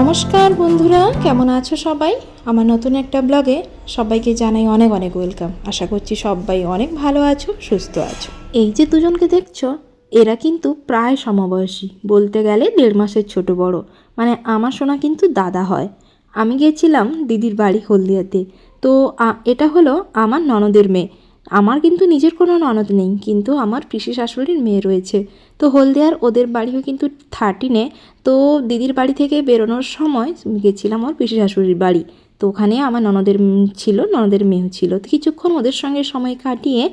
নমস্কার বন্ধুরা, কেমন আছো সবাই? আমার নতুন একটা ব্লগে সবাইকে জানাই অনেক অনেক ওয়েলকাম। আশা করছি সবাই অনেক ভালো আছো, সুস্থ আছো। এই যে দুজনকে দেখছো, এরা কিন্তু প্রায় সমবয়সী, বলতে গেলে 1.5 মাসের ছোট বড়। মানে আমার সোনা কিন্তু দাদা হয়। আমি গিয়েছিলাম দিদির বাড়ি হলদিয়াতে। তো এটা হলো আমার ননদের মেয়ে। আমার কিন্তু নিজের কোনো ননদ নেই, কিন্তু আমার পিসি শাশুড়ির মেয়ে রয়েছে। তো হলদিয়ার ওদের বাড়িও কিন্তু 13-এ। তো দিদির বাড়ি থেকে বেরোনোর সময় গেছিলাম ওর পিসি শাশুড়ির বাড়ি। তো ওখানে আমার ননদের ছিল, ননদের মেয়েও ছিল। তো কিছুক্ষণ ওদের সঙ্গে সময় কাটিয়ে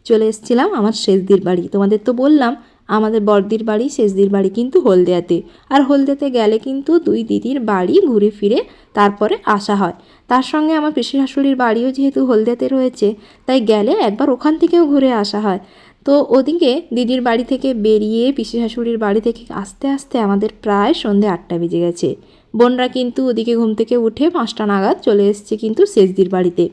চলে এসেছিলাম আমার শেষদির বাড়ি। তোমাদের তো বললাম আমাদের বড়দির বাড়ি, শেষদির বাড়ি কিন্তু হলদিয়াতে। আর হলদিয়াতে গেলে কিন্তু দুই দিদির বাড়ি ঘুরে ফিরে তারপরে আসা হয়। তার সঙ্গে আমার পিসি শাশুড়ির বাড়িও যেহেতু হলদিয়াতে রয়েছে, তাই গেলে একবার ওখান থেকেও ঘুরে আসা হয়। তো ওদিকে দিদির বাড়ি থেকে বেরিয়ে পিসি শাশুড়ির বাড়ি থেকে আস্তে আস্তে আমাদের প্রায় সন্ধ্যে 8টা বেজে গেছে। বোনরা কিন্তু ওদিকে ঘুম থেকে উঠে 5টা নাগাদ চলে এসছে কিন্তু শেষদির বাড়িতে।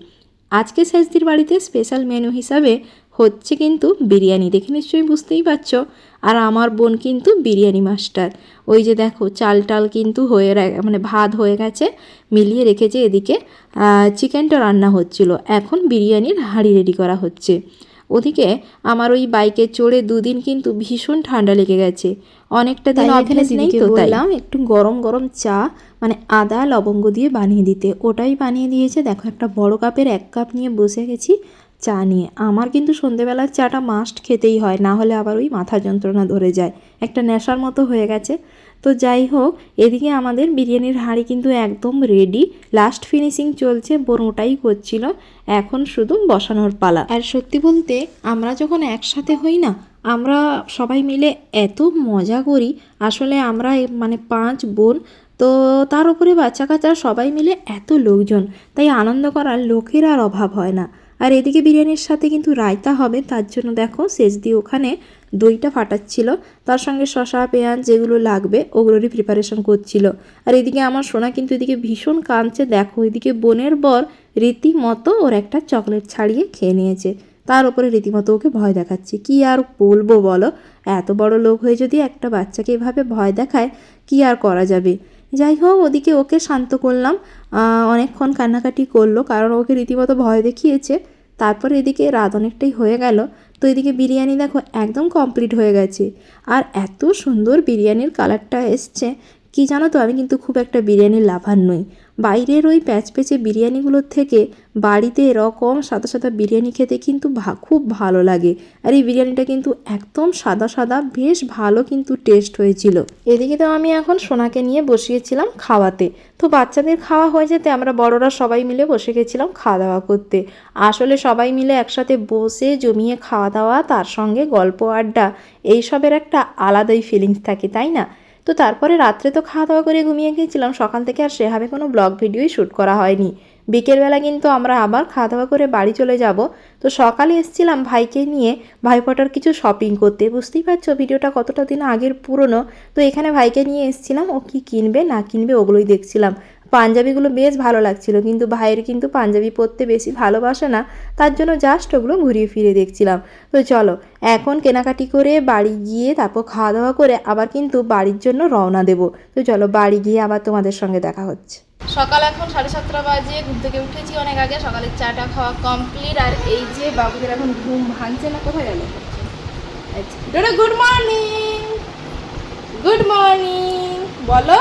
আজকে শেষদির বাড়িতে স্পেশাল মেনু হিসাবে হচ্ছে কিন্তু বিরিয়ানি, দেখে নিশ্চয়ই বুঝতেই পারছো। আর আমার বোন কিন্তু বিরিয়ানি মাস্টার। ওই যে দেখো চাল টাল কিন্তু মানে ভাত হয়ে গেছে, মিলিয়ে রেখেছে। এদিকে চিকেনটা রান্না হচ্ছিল, এখন বিরিয়ানির হাঁড়ি রেডি করা হচ্ছে। ওদিকে আমার ওই বাইকে চড়ে 2 দিন কিন্তু ভীষণ ঠান্ডা লেগে গেছে। অনেকটা দিন অভ্যাস নেই, তো বললাম একটু গরম গরম চা মানে আদা লবঙ্গ দিয়ে বানিয়ে দিতে। ওটাই বানিয়ে দিয়েছে। দেখো একটা বড় কাপের 1 কাপ নিয়ে বসে গেছি চা নিয়ে। আমার কিন্তু সন্ধেবেলার চাটা মাস্ট খেতেই হয়, না হলে আবার ওই মাথা যন্ত্রণা ধরে যায়, একটা নেশার মতো হয়ে গেছে। তো যাই হোক, এদিকে আমাদের বিরিয়ানির হাঁড়ি কিন্তু একদম রেডি, লাস্ট ফিনিশিং চলছে, বোন ওটাই করছিল। এখন শুধু বসানোর পালা। আর সত্যি বলতে আমরা যখন একসাথে হই না, আমরা সবাই মিলে এত মজা করি। আসলে আমরা মানে 5 বোন, তো তার উপরে বাচ্চা কাচ্চা সবাই মিলে এত লোকজন, তাই আনন্দ করার লোকের আর অভাব হয় না। আর এদিকে বিরিয়ানির সাথে কিন্তু রায়তা হবে, তার জন্য দেখো শেষদি ওখানে দইটা ফাটাচ্ছিল, তার সঙ্গে শসা পেঁয়াজ যেগুলো লাগবে ওগুলোরই প্রিপারেশন করছিল। আর এদিকে আমার সোনা কিন্তু এদিকে ভীষণ কাঁদছে। দেখো এদিকে বোনের বর রীতিমতো ওর একটা চকলেট ছাড়িয়ে খেয়ে নিয়েছে, তার উপরে রীতিমতো ওকে ভয় দেখাচ্ছে। কি আর বলবো বলো, এত বড় লোক হয়ে যদি একটা বাচ্চাকে এভাবে ভয় দেখায়, কি আর করা যাবে। যাই হোক, ওদিকে ওকে শান্ত করলাম। অনেকক্ষণ কান্নাকাটি করলো, কারণ ওকে রীতিমতো ভয় দেখিয়েছে। তারপর এদিকে রাত অনেকটাই হয়ে গেল। তো এদিকে বিরিয়ানি দেখো একদম কমপ্লিট হয়ে গেছে। আর এত সুন্দর বিরিয়ানির কালারটা এসছে, কি জানো তো, আমি কিন্তু খুব একটা বিরিয়ানির লাভার নই। বাইরের ওই প্যাচপ্যাচে বিরিয়ানিগুলোর থেকে বাড়িতে এরকম সাদা সাদা বিরিয়ানি খেতে কিন্তু খুব ভালো লাগে। আর এই বিরিয়ানিটা কিন্তু একদম সাদা সাদা, বেশ ভালো কিন্তু টেস্ট হয়েছিল। এদিকে তো আমি এখন সোনাকে নিয়ে বসিয়েছিলাম খাওয়াতে। তো বাচ্চাদের খাওয়া হয়ে যেতে আমরা বড়রা সবাই মিলে বসে গেছিলাম খাওয়া দাওয়া করতে। আসলে সবাই মিলে একসাথে বসে জমিয়ে খাওয়া দাওয়া, তার সঙ্গে গল্প আড্ডা, এইসবের একটা আলাদাই ফিলিংস থাকে, তাই না? তো তারপরে রাত্রে তো খাওয়া দাওয়া করে ঘুমিয়ে গিয়েছিলাম। সকাল থেকে আর সেভাবে কোনো ব্লগ ভিডিওই শ্যুট করা হয়নি। বিকেলবেলা কিন্তু আমরা আবার খাওয়া দাওয়া করে বাড়ি চলে যাব। তো সকালে এসেছিলাম ভাইকে নিয়ে ভাইফোঁটার কিছু শপিং করতে। বুঝতেই পারছো ভিডিওটা কতটা দিন আগের পুরনো। তো এখানে ভাইকে নিয়ে এসেছিলাম, ও কি কিনবে না কিনবে ওগুলোই দেখছিলাম। পাঞ্জাবিগুলো বেশ ভালো লাগছিল, কিন্তু ভাইয়ের কিন্তু পাঞ্জাবি পরতে বেশি ভালোবাসে না, তার জন্য জাস্ট ওগুলো ঘুরিয়ে ফিরে দেখছিলাম। তো চলো এখন কেনাকাটি করে বাড়ি গিয়ে তারপর খাওয়া দাওয়া করে আবার কিন্তু বাড়ির জন্য রওনা দেব। তো চলো বাড়ি গিয়ে আবার তোমাদের সঙ্গে দেখা হচ্ছে। সকাল এখন 7:30 বাজে, ঘুম থেকে উঠেছি অনেক আগে, সকালের চাটা খাওয়া কমপ্লিট। আর এই যে বাবুদের এখন ঘুম ভাঙছে না, কোথায় গেল? আচ্ছা গুড মর্নিং, গুড মর্নিং বলো।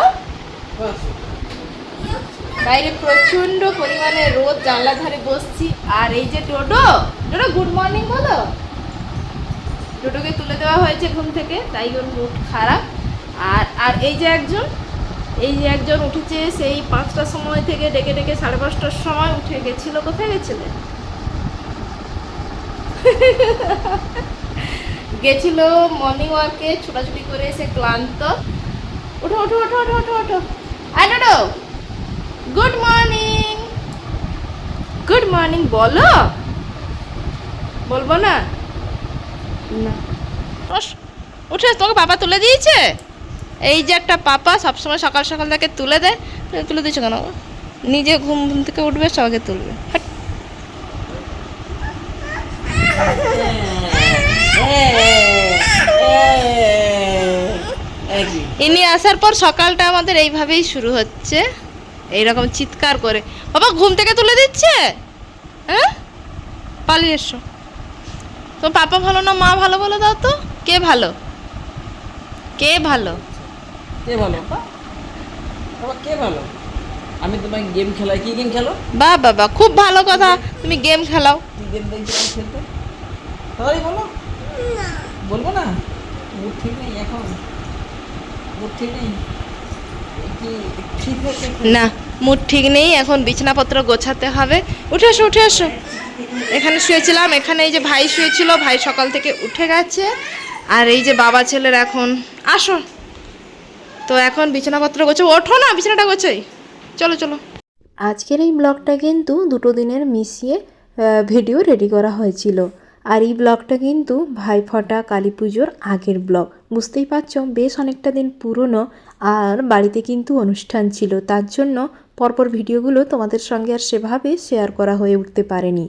বাইরে প্রচন্ড পরিমাণে রোদ, জানলা ধারে বসছি। আর এই যে টোটো, টোটো গুড মর্নিং বলো। টোটোকে তুলে দেওয়া হয়েছে ঘুম থেকে, তাই ওর মুড খারাপ। আর এই যে একজন উঠেছে সেই 5টার সময় থেকে, ডেকে ডেকে 5:30টার সময় উঠে গেছিল। কোথায় গেছিলে? গেছিল মর্নিং ওয়ার্কে, ছোটাছুটি করে এসে ক্লান্ত। ওঠো ওঠো ওঠো ওঠো ওঠো ওঠো, I toto good morning, good morning বলো। বলবো না? না উঠে তোকে পাপা তুলে দিয়েছে। এই যে একটা পাপা সবসময় সকাল সকাল তাকে তুলে দেয়। তুলে দিচ্ছ কেন? নিজে ঘুম থেকে উঠবে, সবাইকে তুলবে। নাকি? ইনি আসার পর সকালটা আমাদের এইভাবেই শুরু হচ্ছে, এইরকম চিৎকার করে। বাবা ঘুম থেকে তুলে দিচ্ছে, হ্যাঁ পালিয়ে এসো। তো পাপা ভালো না মা ভালো বলে দাও তো, কে ভালো কে ভালো? কে ভালো বাবা, কে ভালো? আমি তোমায় গেম খেলাই। কি গেম খেলো? বাহ বাবা, খুব ভালো কথা, তুমি গেম খেলাও। কি গেম দেখছিলাম খেলতে? তাড়াতাড়ি বলো। বলবো না? মুড ঠিক নেই এখন, মুড ঠিক নেই। কি ঠিক হয়েছে? না, মুড ঠিক নেই, এখন বিছানাপত্র গোছাতে হবে। উঠে এসো উঠে এসো। এখানে শুয়েছিলাম, এখানে এই যে ভাই শুয়েছিল, ভাই সকাল থেকে উঠে গেছে। আর এই যে বাবা ছেলের এখন আসো, তো এখন বিছানাপত্র গোছাবো। ওঠো না, বিছানাটা গোছাই, চলো চলো। আজকের এই ব্লগটা কিন্তু দুটো দিনের মিশিয়ে ভিডিও রেডি করা হয়েছিল। আর এই ব্লগটা কিন্তু ভাইফোঁটা কালী পুজোর আগের ব্লগ, বুঝতেই পারছো বেশ অনেকটা দিন পুরনো। আর বাড়িতে কিন্তু অনুষ্ঠান ছিল, তার জন্য পরপর ভিডিওগুলো তোমাদের সঙ্গে আর সেভাবে শেয়ার করা হয়ে উঠতে পারেনি।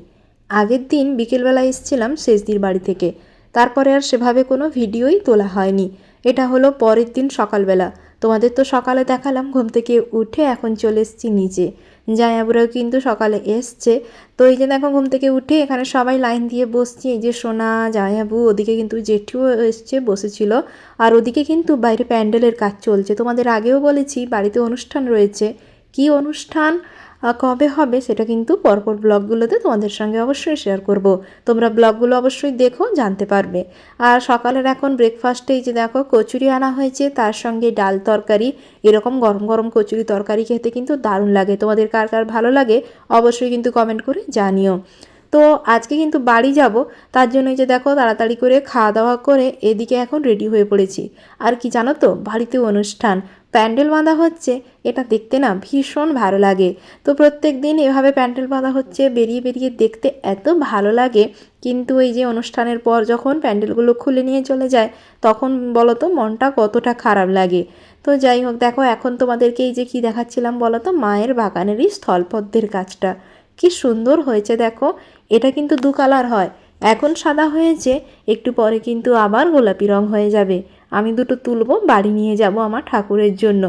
আগের দিন বিকেলবেলা এসেছিলাম শেষদির বাড়ি থেকে, তারপরে আর সেভাবে কোনো ভিডিওই তোলা হয়নি। এটা হলো পরের দিন সকালবেলা। তোমাদের তো সকালে দেখালাম ঘুম থেকে উঠে এখন চলে এসেছি নিচে। জামাইবাবুরাও কিন্তু সকালে এসছে। তো এই যে দেখো ঘুম থেকে উঠে এখানে সবাই লাইন দিয়ে বসছি। এই যে সোনা জামাইবাবু, ওদিকে কিন্তু জেঠিও এসছে বসেছিল। আর ওদিকে কিন্তু বাইরে প্যান্ডেলের কাজ চলছে। তোমাদের আগেও বলেছি বাড়িতে অনুষ্ঠান রয়েছে। কি অনুষ্ঠান কবে হবে সেটা কিন্তু পরপর ব্লগগুলোতে তোমাদের সঙ্গে অবশ্যই শেয়ার করব। তোমরা ব্লগগুলো অবশ্যই দেখো, জানতে পারবে। আর সকালের এখন ব্রেকফাস্টে এই যে দেখো কচুরি আনা হয়েছে, তার সঙ্গে ডাল তরকারি। এরকম গরম গরম কচুরি তরকারি খেতে কিন্তু দারুণ লাগে। তোমাদের কার কার ভালো লাগে অবশ্যই কিন্তু কমেন্ট করে জানিও। তো আজকে কিন্তু বাড়ি যাব, তার জন্য এই যে দেখো তাড়াতাড়ি করে খাওয়া দাওয়া করে এদিকে এখন রেডি হয়ে পড়েছি। আর কি জানো তো, বাড়িতে অনুষ্ঠান, প্যান্ডেল বাঁধা হচ্ছে, এটা দেখতে না ভীষণ ভালো লাগে। তো প্রত্যেক দিন এভাবে প্যান্ডেল বাঁধা হচ্ছে, বেরিয়ে বেরিয়ে দেখতে এত ভালো লাগে। কিন্তু এই যে অনুষ্ঠানের পর যখন প্যান্ডেলগুলো খুলে নিয়ে চলে যায়, তখন বলো তো মনটা কতটা খারাপ লাগে। তো যাই হোক, দেখো এখন তোমাদেরকে এই যে কি দেখাচ্ছিলাম বলো তো, মায়ের বাগানেরই স্থলপদ্মের গাছটা কি সুন্দর হয়েছে দেখো। এটা কিন্তু দু কালার হয়, এখন সাদা হয়েছে, একটু পরে কিন্তু আবার গোলাপি রং হয়ে যাবে। আমি দুটো তুলবো, বাড়ি নিয়ে যাব আমার ঠাকুরের জন্য।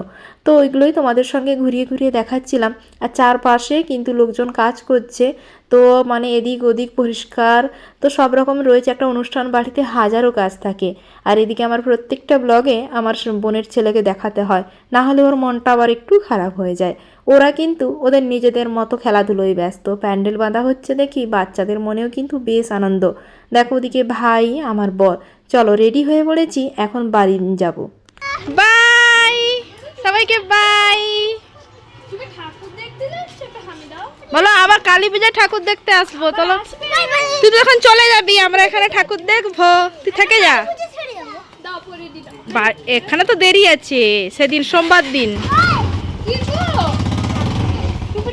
তো ওইগুলোই তোমাদের সঙ্গে ঘুরিয়ে ঘুরিয়ে দেখাচ্ছিলাম। আর চারপাশে কিন্তু লোকজন কাজ করছে, তো মানে এদিক ওদিক পরিষ্কার, তো সব রকম রয়েছে। একটা অনুষ্ঠান বাড়িতে হাজারো কাজ থাকে। আর এদিকে আমার প্রত্যেকটা ব্লগে আমার বোনের ছেলেকে দেখাতে হয়, না হলে ওর মনটা আবার একটু খারাপ হয়ে যায়। ওরা কিন্তু ওদের নিজেদের মতো খেলাধুলোয় ব্যস্ত। প্যান্ডেল বাঁধা হচ্ছে দেখি বাচ্চাদের মনেও কিন্তু বেশ আনন্দ। দেখো ওদিকে ভাই আমার বর, চলো রেডি হয়ে পড়েছি, এখন বাড়ি যাব। বাই সবাইকে, বাই বলো। আবার কালী পূজায় ঠাকুর দেখতে আসবো, চলো। তুই তো এখন চলে যাবি, আমরা এখানে ঠাকুর দেখবো, তুই থেকে যা। এখানে তো দেরি আছে, সেদিন সোমবার দিন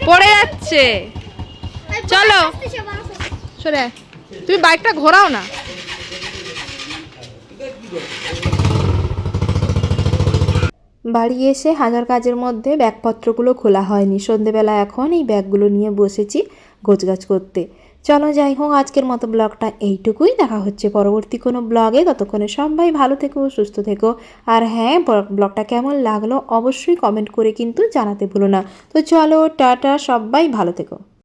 পড়ে যাচ্ছে। চলো সরে, তুমি বাইকটা ঘোরাও না। বাড়ি এসে হাজার কাজের মধ্যে ব্যাগপত্রগুলো খোলা হয়নি। সন্ধেবেলা এখন এই ব্যাগগুলো নিয়ে বসেছি গোছগাছ করতে। চলো যাই হোক, আজকের মতো ব্লগটা এইটুকুই। দেখা হচ্ছে পরবর্তী কোনো ব্লগে। ততক্ষণে সবাই ভালো থেকো, সুস্থ থেকো। আর হ্যাঁ, ব্লগটা কেমন লাগলো অবশ্যই কমেন্ট করে কিন্তু জানাতে ভুলো না। তো চলো টাটা, সবাই ভালো থেকো।